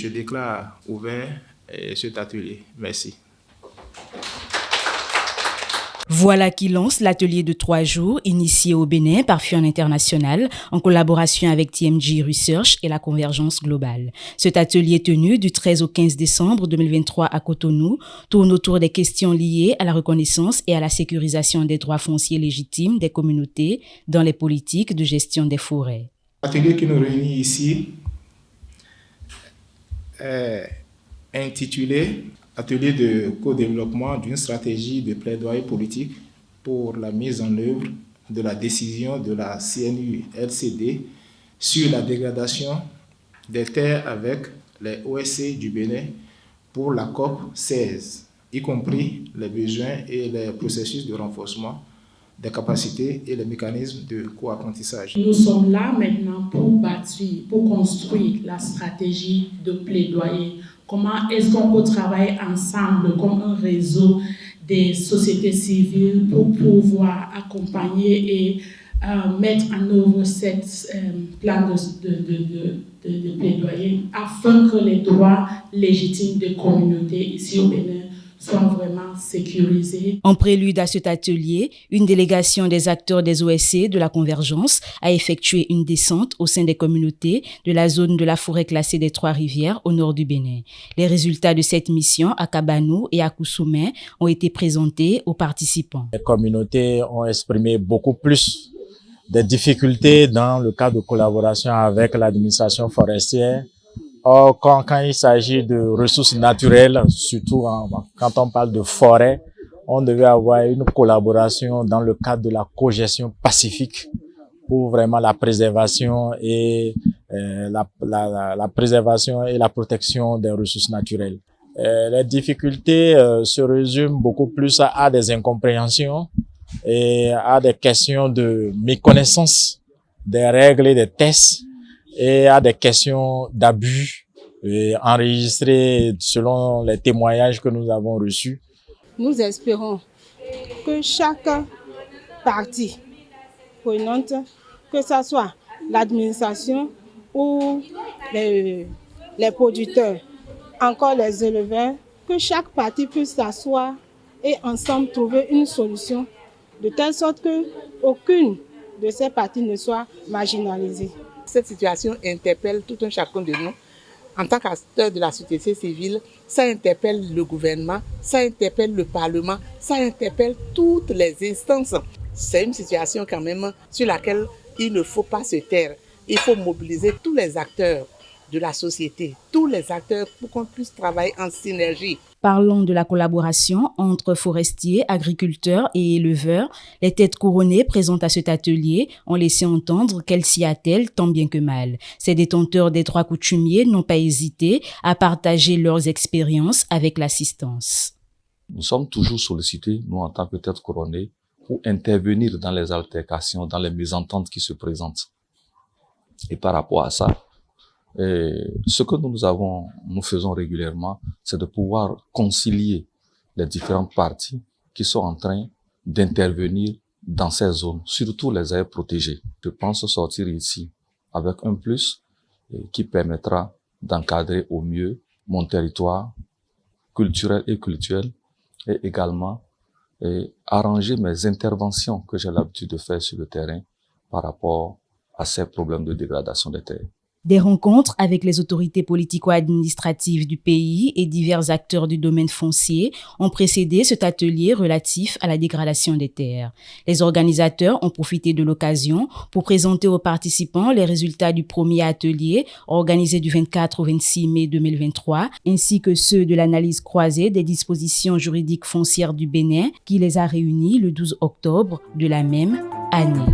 je déclare ouvert cet atelier. Merci. Voilà qui lance l'atelier de 3 jours initié au Bénin par FION International en collaboration avec TMG Research et la Convergence Globale. Cet atelier tenu du 13 au 15 décembre 2023 à Cotonou tourne autour des questions liées à la reconnaissance et à la sécurisation des droits fonciers légitimes des communautés dans les politiques de gestion des forêts. L'atelier qui nous réunit ici est intitulé Atelier de co-développement d'une stratégie de plaidoyer politique pour la mise en œuvre de la décision de la CNU-LCD sur la dégradation des terres avec les OSC du Bénin pour la COP 16, y compris les besoins et les processus de renforcement des capacités et les mécanismes de co-apprentissage. Nous sommes là maintenant pour bâtir, pour construire la stratégie de plaidoyer. Comment est-ce qu'on peut travailler ensemble comme un réseau des sociétés civiles pour pouvoir accompagner et mettre en œuvre cette plan de plaidoyer afin que les droits légitimes des communautés ici au Bénin soient vraiment sécurisés. En prélude à cet atelier, une délégation des acteurs des OSC de la Convergence a effectué une descente au sein des communautés de la zone de la forêt classée des Trois-Rivières au nord du Bénin. Les résultats de cette mission à Kabanou et à Koussoumé ont été présentés aux participants. Les communautés ont exprimé beaucoup plus de difficultés dans le cadre de collaboration avec l'administration forestière. Or, quand il s'agit de ressources naturelles, surtout quand on parle de forêt, on devait avoir une collaboration dans le cadre de la cogestion pacifique pour vraiment la préservation et la préservation et la protection des ressources naturelles. Les difficultés se résument beaucoup plus à des incompréhensions et à des questions de méconnaissance des règles et des tests, et à des questions d'abus enregistrés selon les témoignages que nous avons reçus. Nous espérons que chaque partie prenante, que ce soit l'administration ou les producteurs, encore les éleveurs, que chaque partie puisse s'asseoir et ensemble trouver une solution de telle sorte qu'aucune de ces parties ne soit marginalisée. Cette situation interpelle tout un chacun de nous. En tant qu'acteur de la société civile, ça interpelle le gouvernement, ça interpelle le Parlement, ça interpelle toutes les instances. C'est une situation quand même sur laquelle il ne faut pas se taire. Il faut mobiliser tous les acteurs de la société, tous les acteurs pour qu'on puisse travailler en synergie. Parlons de la collaboration entre forestiers, agriculteurs et éleveurs. Les têtes couronnées présentes à cet atelier ont laissé entendre qu'elles s'y attellent tant bien que mal. Ces détenteurs des droits coutumiers n'ont pas hésité à partager leurs expériences avec l'assistance. Nous sommes toujours sollicités, nous en tant que têtes couronnées, pour intervenir dans les altercations, dans les mésententes qui se présentent. Et par rapport à ça, ce que nous faisons régulièrement, c'est de pouvoir concilier les différentes parties qui sont en train d'intervenir dans ces zones, surtout les aires protégées. Je pense sortir ici avec un plus qui permettra d'encadrer au mieux mon territoire culturel et cultuel et également arranger mes interventions que j'ai l'habitude de faire sur le terrain par rapport à ces problèmes de dégradation des terres. Des rencontres avec les autorités politico-administratives du pays et divers acteurs du domaine foncier ont précédé cet atelier relatif à la dégradation des terres. Les organisateurs ont profité de l'occasion pour présenter aux participants les résultats du premier atelier organisé du 24 au 26 mai 2023, ainsi que ceux de l'analyse croisée des dispositions juridiques foncières du Bénin qui les a réunis le 12 octobre de la même année.